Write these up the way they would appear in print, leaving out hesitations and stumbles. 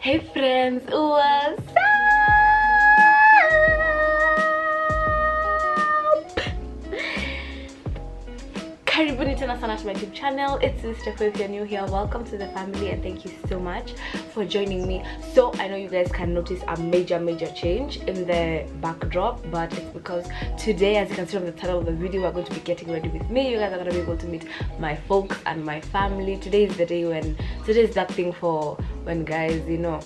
Hey friends, what's up? Karibuni tena sana to my YouTube channel. It's Sister. If you're new here, welcome to the family and thank you so much for joining me. So I know you guys can notice a major change in the backdrop, but it's because today, as you can see from the title of the video, we're going to be getting ready with me. You guys are going to be able to meet my folks and my family. Today is the day when, today is that thing for when guys, you know,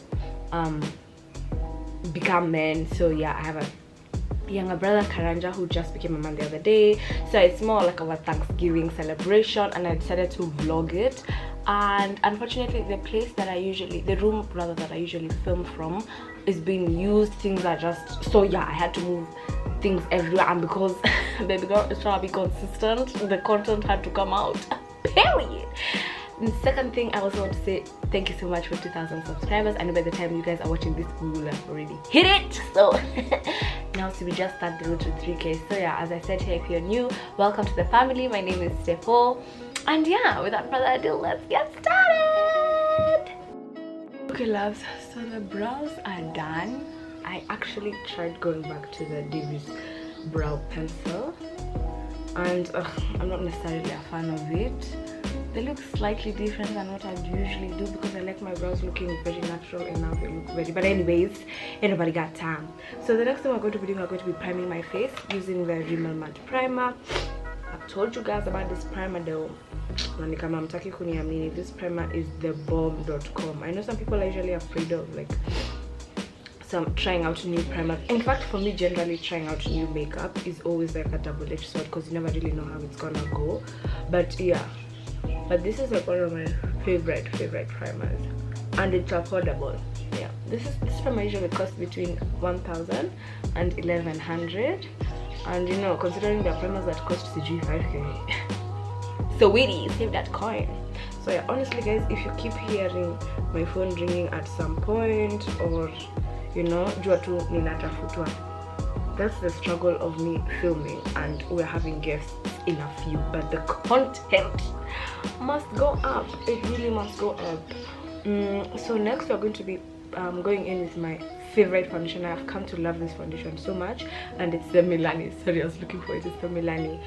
become men. So yeah, I have a younger brother Karanja who just became a man the other day, so it's more like our Thanksgiving celebration, and I decided to vlog it. And unfortunately, the place that I usually, the room rather that I usually film from is being used. Things are just, so yeah, I had to move things everywhere, and because baby girl is trying to be consistent, the content had to come out, period. The second thing, I also want to say thank you so much for 2,000 subscribers. I know by the time you guys are watching this, we will have already hit it. So now we just start the road to 3K. So yeah, as I said here, if you're new, welcome to the family. My name is Stepho, and yeah, without further ado, let's get started. Okay loves, so the brows are done. I actually tried going back to the Davis brow pencil, and I'm not necessarily a fan of it. They look slightly different than what I usually do because I like my brows looking very natural, and now they look very, but anyways, ain't nobody got time. So the next thing we're going to be doing, we're going to be priming my face using the Rimmel Matte primer. I've told you guys about this primer though, this primer is thebomb.com. I know some people are usually afraid of like trying out new primers. In fact, for me, generally trying out new makeup is always like a double-edged sword because you never really know how it's gonna go. But yeah, but this is like one of my favorite primers, and it's affordable. Yeah, this primer usually costs between 1,000 and 1,100, and you know, considering the primers that cost CG 5K, so witty, save that coin. So yeah, honestly guys, if you keep hearing my phone ringing at some point, or you know, jua tu ninatafutwa, that's the struggle of me filming, and we're having guests in a few, but the content must go up. It really must go up. So next we're going to be going in with my favorite foundation. I've come to love this foundation so much, and it's the Milani, sorry, I was looking for it. It's the Milani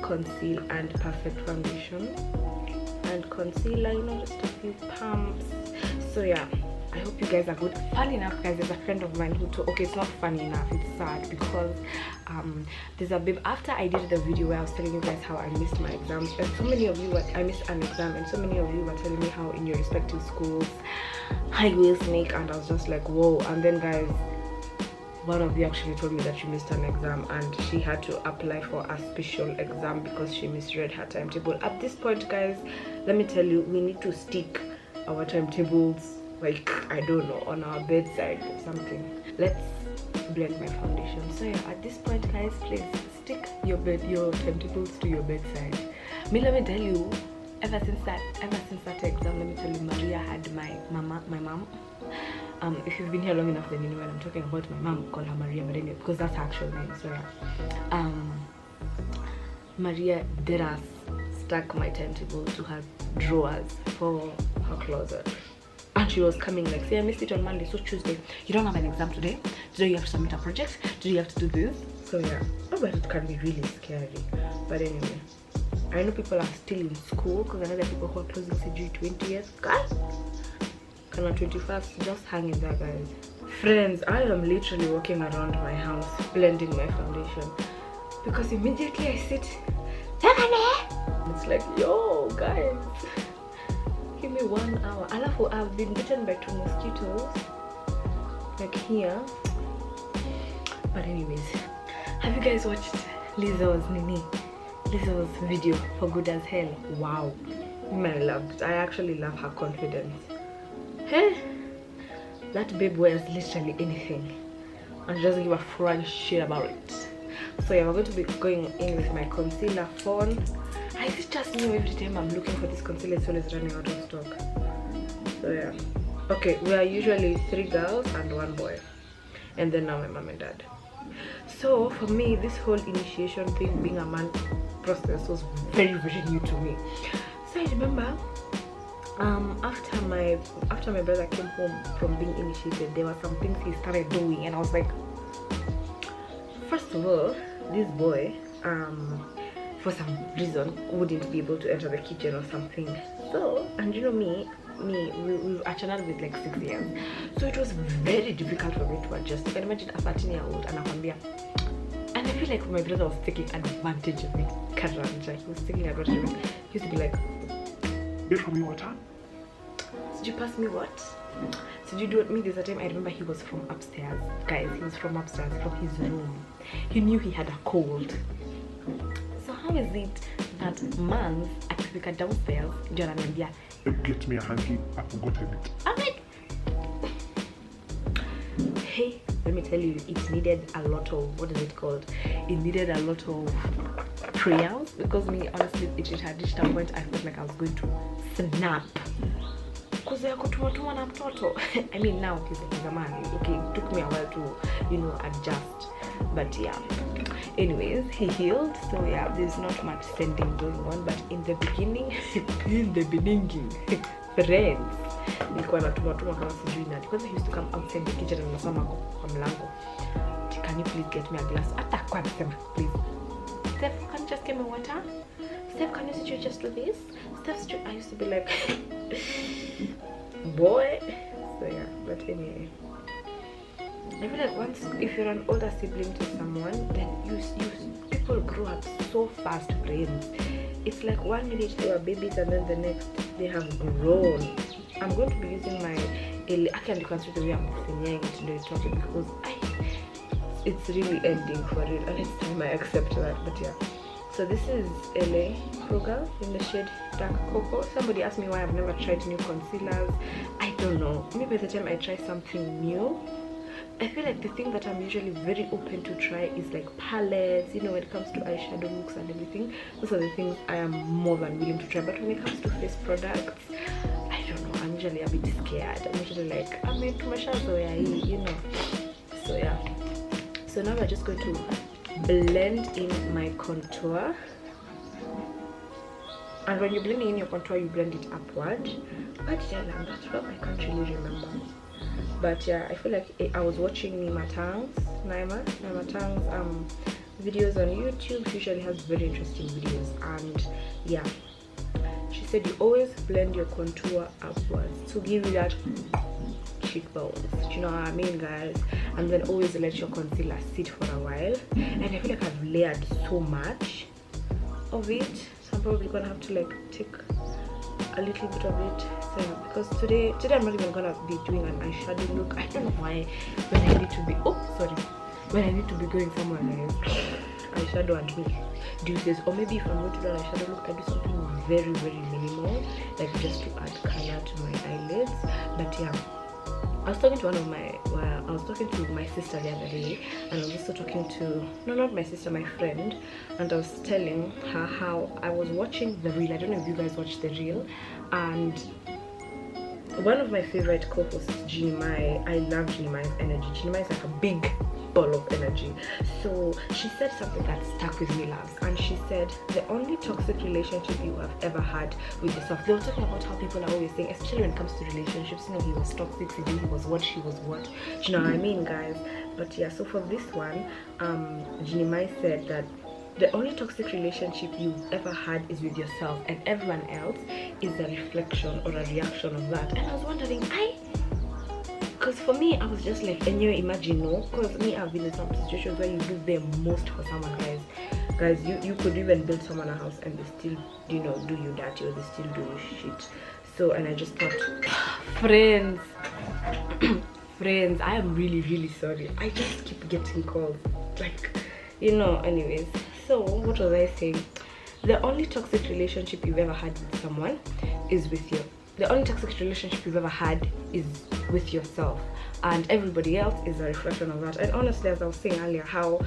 Conceal and Perfect Foundation and concealer, you know, just a few pumps. So yeah, I hope you guys are good. Funny enough guys, there's a friend of mine who told, okay, it's not funny enough, it's sad, because there's a babe, after I did the video where I was telling you guys how I missed my exams, and so many of you were, I missed an exam, and so many of you were telling me how in your respective schools how you will sneak, and I was just like, whoa. And then guys, one of you actually told me that she missed an exam and she had to apply for a special exam because she misread her timetable. At this point guys, let me tell you, we need to stick our timetables, like, I don't know, on our bedside or something. Let's blend my foundation. So yeah, at this point guys, please stick your timetables to your bedside. Me, let me tell you, ever since that exam, let me tell you, Maria had my mom. If you've been here long enough, then you know when I'm talking about my mom, call her Maria, but anyway, because that's her actual name. So yeah, Maria did us stuck my timetable to her drawers for her closet. And she was coming like, say I missed it on Monday, so Tuesday you don't have an exam today you have to submit a project, today you have to do this. So yeah, but it can be really scary. But anyway, I know people are still in school, because I know there are people who are closing CG 20th, guys, kind of 21st. Just hang in there guys. Friends, I am literally walking around my house blending my foundation, because immediately I sit, it's like, yo guys, give me 1 hour. Alafu, I've been bitten by 2 mosquitoes, like here. But anyways, have you guys watched Lizzo's video for Good as Hell? Wow, man, I loved it. I actually love her confidence. Hey, that babe wears literally anything and she doesn't give a frog shit about it. So yeah, we're going to be going in with my concealer phone. I just know every time I'm looking for this concealer, it's always running out of stock. So yeah, okay, we are usually 3 girls and 1 boy, and then now my mom and dad. So for me, this whole initiation thing, being a man process, was very new to me. So I remember after my brother came home from being initiated, there were some things he started doing, and I was like, first of all, this boy for some reason wouldn't be able to enter the kitchen or something. So, and you know we've actually with like 6 years, so it was very difficult for me to adjust. You can imagine a 13-year-old and I feel like my brother was taking advantage of it. Karanja, he was taking advantage of it. He used to be like, "Did you pass me water? Did you pass me what? So did you do it me this time?" I remember he was from upstairs, guys. He was from upstairs, from his room. He knew he had a cold. So how is it that man's akifika downstairs ndio ananiambia, "Get me a hanky, I forgot it." I'm like, hey, let me tell you, it needed a lot of, what is it called? It needed a lot of prayers, because me, honestly, it had reached a point I felt like I was going to snap. Because I I mean, now he's a man. Okay, it took me a while to, adjust. But yeah. Anyways, he healed. So yeah, there's not much sending going on. But in the beginning, friends, nilikuwa natuma kama sijui nani. Kwanza he used to come outside the kitchen and nasema kwa mlango, "Can you please get me a glass?" Atakuwa anasema, "Please, Steph, can you just give me water? Steph, can you just do this? Steph," I used to be like, boy. So yeah, but anyway, I feel like if you're an older sibling to someone, then people grow up so fast, friends. It's like 1 minute they were babies and then the next they have grown. I'm going to be using my I can consider the way I'm saying it today because it's really ending for it, and it's time I accept that. But yeah, so this is LA Kruger in the shade Dark Cocoa. Somebody asked me why I've never tried new concealers. I don't know, maybe by the time I try something new, I feel like the thing that I'm usually very open to try is like palettes, when it comes to eyeshadow looks and everything. Those are the things I am more than willing to try. But when it comes to face products, I don't know, I'm usually a bit scared. I'm usually like, I'm into my shadow, So yeah, so now we're just going to blend in my contour. And when you're blending in your contour, you blend it upward. What did I learn that from? I can't really remember. But yeah, I feel like I was watching Naima Tang's videos on YouTube. She usually has very interesting videos, and yeah, she said you always blend your contour upwards to give you that cheekbones. Do you know what I mean, guys? And then always let your concealer sit for a while. And I feel like I've layered so much of it, so I'm probably gonna have to like take a little bit of it. So because today I'm not even gonna be doing an eyeshadow look. I don't know why when I need to be going somewhere, guys, eyeshadow and me do this, or maybe if I'm going to do an eyeshadow look, I do something very, very minimal, like just to add color to my eyelids. But yeah, I was talking to my sister the other day, and I was also talking to, no, not my sister, my friend, and I was telling her how I was watching the reel. I don't know if you guys watched the reel, and one of my favorite co-hosts, Ginny Mai, I love Ginny Mai's energy. Ginny Mai is like a big ball of energy. So she said something that stuck with me, loves, and she said the only toxic relationship you have ever had with yourself. They were talking about how people are always saying, especially when it comes to relationships, he was toxic, he was what, she was what. Do you know what I mean, guys? But yeah, so for this one, Ginny Mai said that the only toxic relationship you've ever had is with yourself, and everyone else is a reflection or a reaction of that. And I was wondering, because for me, I was just like, and you imagine, no, because me, I've been in some situations where you do the most for someone, guys, you could even build someone a house and they still, do you dirty, or they still do shit. So, and I just thought, friends, I am really, really sorry. I just keep getting calls, like, anyways. So what was I saying? The only toxic relationship you've ever had with someone is with you. The only toxic relationship you've ever had is with yourself, and everybody else is a reflection of that. And honestly, as I was saying earlier, how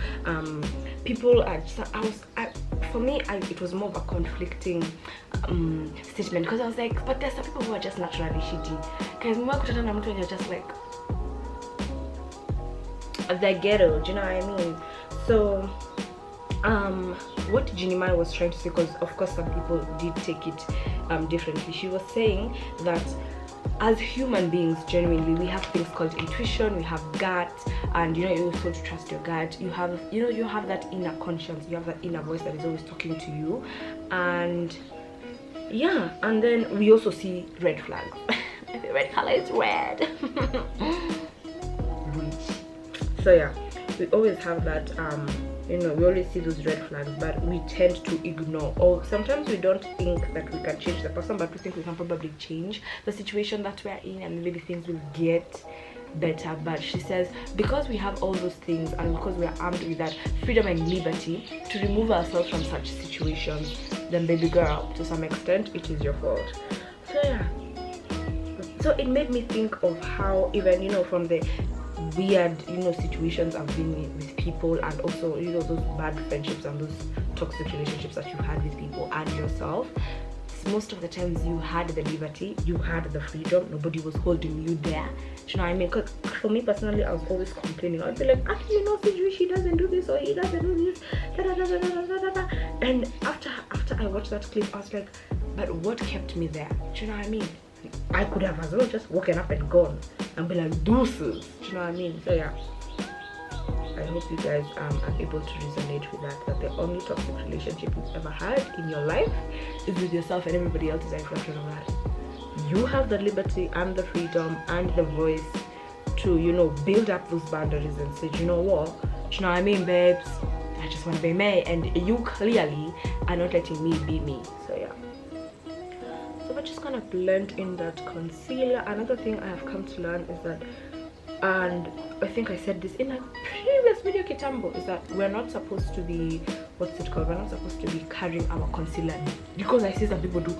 people are just, for me, it was more of a conflicting statement, because I was like, but there's some people who are just naturally shitty. Because you're just like the ghetto, do you know what I mean? So what Jinimai was trying to say, because of course some people did take it differently. She was saying that as human beings, genuinely, we have things called intuition, we have gut, and you know, you're also to trust your gut. You have, you know, you have that inner conscience, you have that inner voice that is always talking to you. And yeah, and then we also see red flags. My favorite color is red. So yeah, we always have that, you know, we always see those red flags, but we tend to ignore, or sometimes we don't think that we can change the person, but we think we can probably change the situation that we're in, and maybe things will get better. But she says, because we have all those things, and because we are armed with that freedom and liberty to remove ourselves from such situations, then baby girl, to some extent it is your fault. So yeah, so it made me think of how, even, you know, from the weird, you know, situations I've been in with people, and also, you know, those bad friendships and those toxic relationships that you had with people and yourself, most of the times you had the liberty, you had the freedom, nobody was holding you there. Do you know what I mean? Because for me personally, I was always complaining. I'd be like, actually, you know, she doesn't do this, or he doesn't do this, da, da, da, da, da, da, da, da. And after I watched that clip, I was like, but what kept me there? Do you know what I mean? I could have as well just woken up and gone and be like, deuces. Do you know what I mean? So yeah, I hope you guys are able to resonate with that the only toxic relationship you've ever had in your life is with yourself, and everybody else is a reflection of that. You have the liberty and the freedom and the voice to, you know, build up those boundaries and say, you know what, do you know what I mean, babes, I just want to be me, and you clearly are not letting me be me. So yeah, so we're just gonna blend in that concealer. Another thing I have come to learn is that, and I think I said this in a previous video kitambo, is that we're not supposed to be, what's it called, we're not supposed to be carrying our concealer, because I see some people do,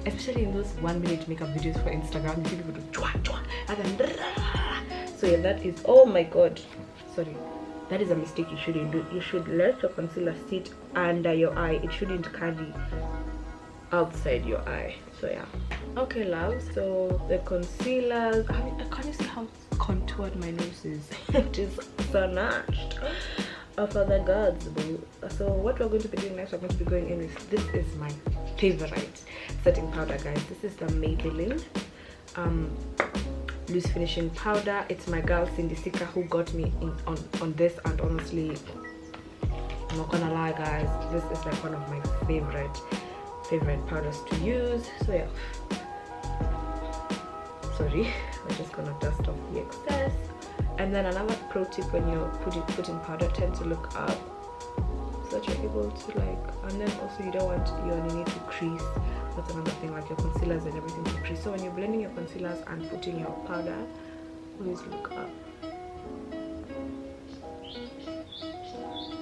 especially in those 1 minute makeup videos for Instagram. You see people do chwa chwa, and then so yeah, that is, oh my god, sorry, that is a mistake you shouldn't do. You should let your concealer sit under your eye. It shouldn't carry outside your eye. So yeah, okay love, so the concealers, I mean, can you see how contoured my nose is? It is so notched. Oh, for the gods, boo. So what we're going to be doing next, we're going to be going in with, this is my favorite setting powder, guys. This is the Maybelline loose finishing powder. It's my girl Cindy Sika who got me in on this, and honestly, I'm not gonna lie guys, this is like one of my favorite powders to use. So yeah, sorry, we're just gonna dust off the excess. And then another pro tip, when you're putting powder, tend to look up so that you're able to like, and then also you don't want your knee to crease. That's another thing, like your concealers and everything to crease. So when you're blending your concealers and putting your powder, always look up.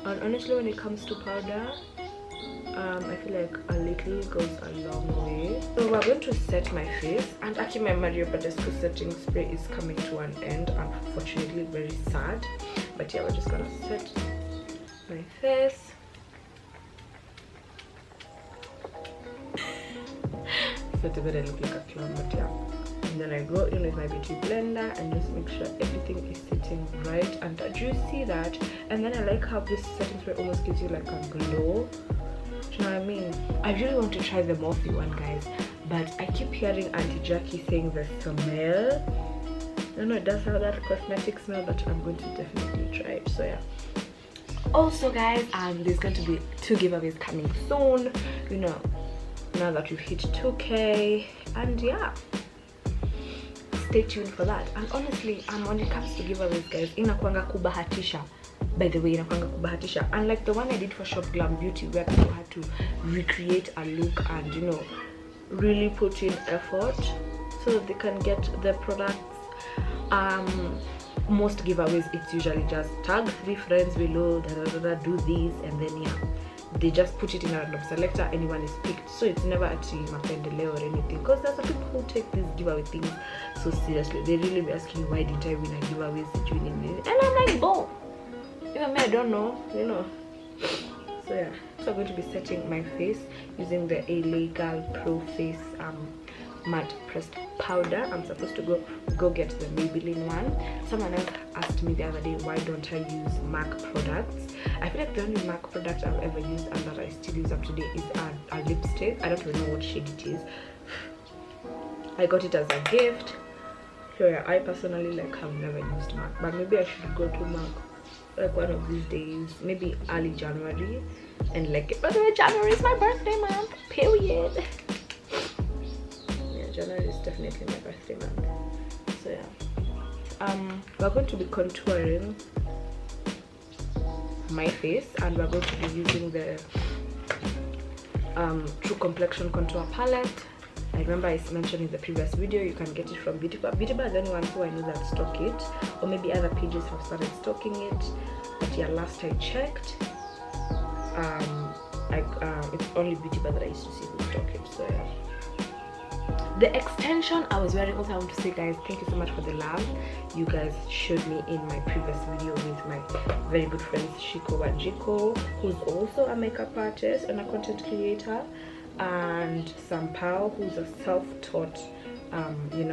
And honestly, when it comes to powder, I feel like a little goes a long way. So we're going to set my face, and actually my Mario Badescu setting spray is coming to an end, unfortunately, very sad. But yeah, we're just gonna set my face. So together I look like a clown, but yeah. And then I go in with my beauty blender and just make sure everything is sitting right. And do you see that? And then I like how this setting spray almost gives you like a glow. Do you know what I mean? I really want to try the Morphe one, guys, but I keep hearing Auntie Jackie saying the smell. I don't know, it does have that cosmetic smell, but I'm going to definitely try it. So yeah. Also guys, there's going to be 2 giveaways coming soon, you know, now that we've hit 2K, and yeah, stay tuned for that. And honestly, when it comes to giveaways guys, inakuanga kubahatisha. By the way, inakuanga kubahatisha. Unlike the one I did for Shop Glam Beauty, where people had to recreate a look and, you know, really put in effort so that they can get the products. Most giveaways, it's usually just tag 3 friends below, do this, and then yeah, they just put it in a random selector, anyone is picked. So it's never actually mapendeleo or anything, because there's some people who take these giveaway things so seriously. They really be asking, why didn't I win a giveaway? And I'm like, boom, even me, I don't know, you know. So yeah, so I'm going to be setting my face using the LA Girl Pro Face matte pressed powder. I'm supposed to go get the Maybelline one. Someone else asked me the other day, why don't I use MAC products? I feel like the only MAC product I've ever used and that I still use up to date is a lipstick. I don't even know what shade it is. I got it as a gift. So yeah, I personally like have never used MAC, but maybe I should go to MAC like one of these days, maybe early January, and like it. By the way, January is my birthday month, period. Yeah, January is definitely my birthday month. So yeah, we're going to be contouring my face, and we're going to be using the True Complexion contour palette. I remember I mentioned in the previous video, you can get it from Beauty Bar. Beauty Bar is the only one who I know that stock it, or maybe other pages have started stocking it, but yeah, last I checked, it's only Beauty Bar that I used to see who stock it. So yeah, the extension I was wearing, also I want to say, guys, thank you so much for the love you guys showed me in my previous video with my very good friends Shiko Wajiko, who's also a makeup artist and a content creator, and Sampao, who's a self-taught he's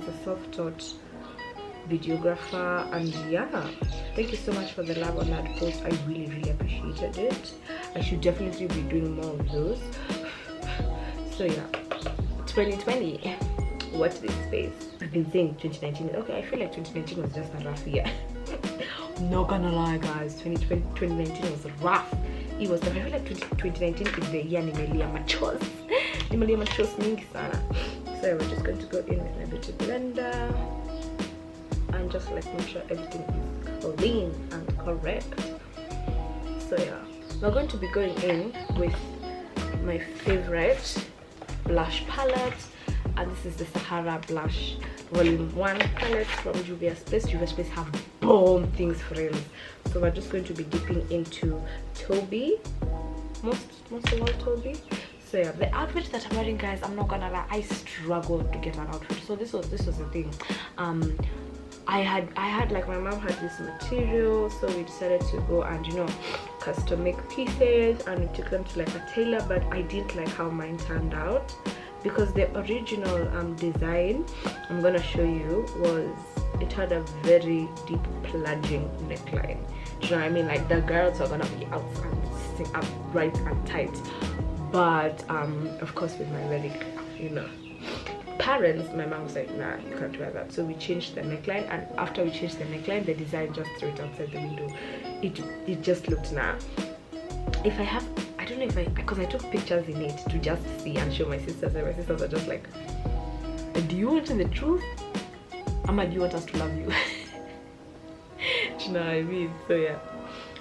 a self-taught videographer. And yeah, thank you so much for the love on that post. I really appreciated it. I should definitely be doing more of those. So yeah, 2020, what's this space? I've been saying 2019. Okay, I feel like 2019 was just a rough year. Not gonna lie, guys, 2019 was rough. It was, I feel like 2019 is the year nimelia machozi mingi sana. So we're just going to go in with a beauty blender and just like make sure everything is clean and correct. So yeah, we're going to be going in with my favorite blush palette, and this is the Sahara Blush Volume 1 palette from Juvia's Place. Juvia's Place have bomb things, friends. So we're just going to be dipping into Toby, most of all Toby. So yeah, the outfit that I'm wearing, guys, I'm not gonna lie, I struggled to get an outfit. So this was the thing. I had like, my mom had this material, so we decided to go and, you know, custom make pieces, and we took them to like a tailor, but I didn't like how mine turned out, because the original design I'm gonna show you it had a very deep plunging neckline. Do you know what I mean? Like, the girls are gonna be out and sitting upright and tight, but of course with my very, you know, parents, my mom was like, nah, you can't wear that. So we changed the neckline, and after we changed the neckline, the design just threw it outside the window. It just looked nah. If I have, I don't know if because I took pictures in it to just see and show my sisters, and my sisters are just like, do you want the truth? Ama, do you want us to love you? Do you know what I mean? So yeah,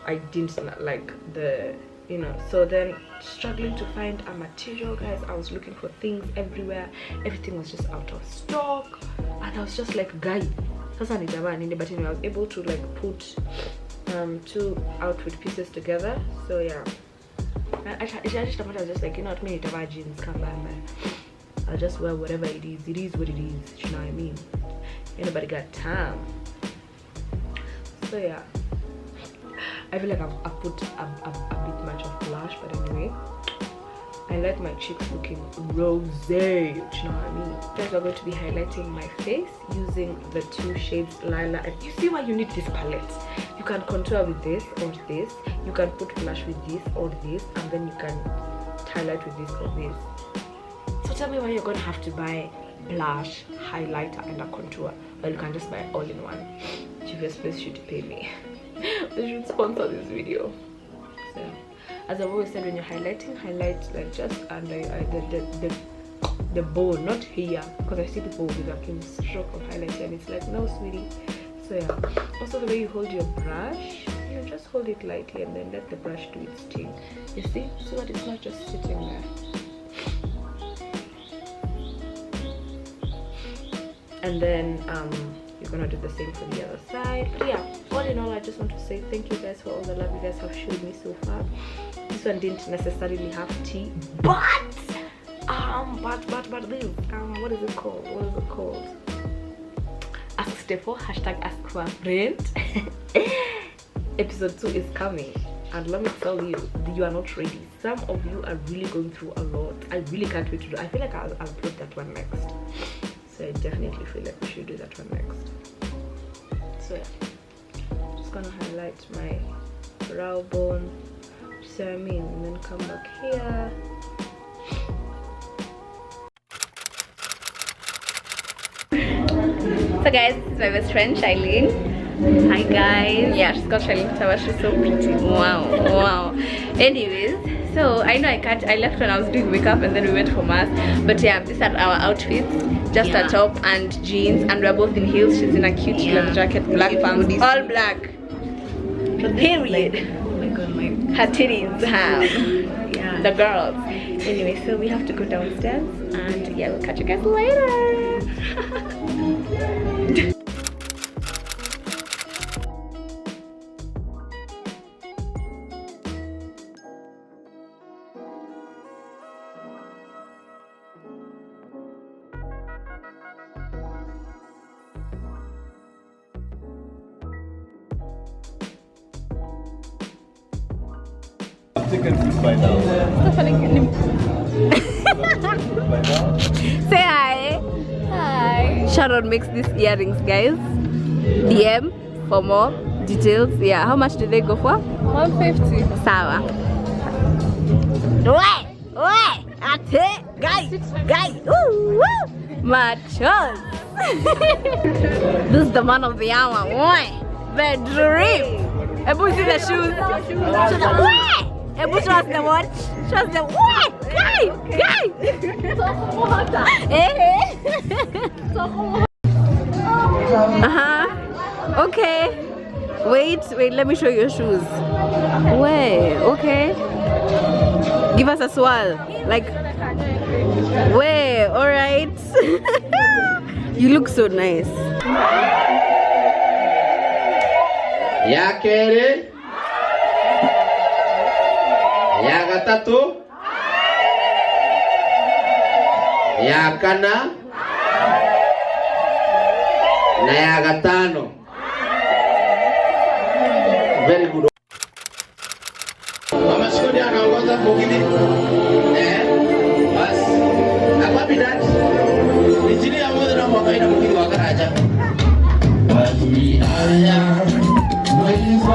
I didn't like the, you know. So then, struggling to find a material, guys. I was looking for things everywhere. Everything was just out of stock, and I was just like, guy, but anyway, I was able to like put two outfit pieces together. So yeah, I was just like, you know what, me jeans, come on, I'll just wear whatever it is. It is what it is. You know what I mean? Anybody got time? So yeah, I feel like I've put a bit much of blush, but anyway, I like my cheeks looking rosé. You know what I mean? First, we're going to be highlighting my face using the two shades Lila. And you see why you need this palette? You can contour with this or this. You can put blush with this or this, and then you can highlight with this or this. So tell me why you're gonna have to buy blush, highlighter, and a contour. Well, you can just buy it all in one. Juvia's Place should pay me. They should sponsor this video. So, as I've always said, when you're highlighting, highlight like just under the bone, not here, because I see people with like a stroke of highlighter, and it's like, no, sweetie. So yeah, also the way you hold your brush, you know, just hold it lightly and then let the brush do its thing. You see, so that it's not just sitting there. And then you're gonna do the same for the other side. But yeah, all in all, I just want to say thank you guys for all the love you guys have shown me so far. This one didn't necessarily have tea, but this what is it called? Ask Stefo, hashtag ask for a friend. Episode 2 is coming. and let me tell you, you are not ready. Some of you are really going through a lot. I really can't wait to do. I feel like I'll put that one next. So I definitely feel like we should do that one next. So yeah, just gonna highlight my brow bone, so I mean, and then come back here. So guys, this is my best friend Shailene. Hi guys. Yeah, she's called Shailene Tawa. She's so pretty. Wow. Anyways, so I know I left when I was doing makeup and then we went for mass. But yeah, these are our outfits. Just a top and jeans, and we're both in heels. She's in a cute leather jacket, black pants, all black. Period. Oh my god, her titties have the girls. Anyway, so we have to go downstairs, and yeah, we'll catch you guys later. By now. Say hi. Hi. Sharon makes these earrings, guys. DM for more details. Yeah, how much do they go for? 150. Sawa. Guys. Woo. Machos. This is the man of the hour. The dream. Ebu, see the shoes. Ebu, show us the watch. Show us the what? Guy. Okay. Wait, let me show you your shoes. Wait, okay. Give us a swirl. Like, wait, alright. You look so nice. Ya kere, ya gatatu, ya kana, na ya gatano. Very good. Mama Shodi anaongoza mbogini. Bas. Hapa bidati. Ni chini ya moja na mwakaina mbogini wa karaja. Basi aya. Waifu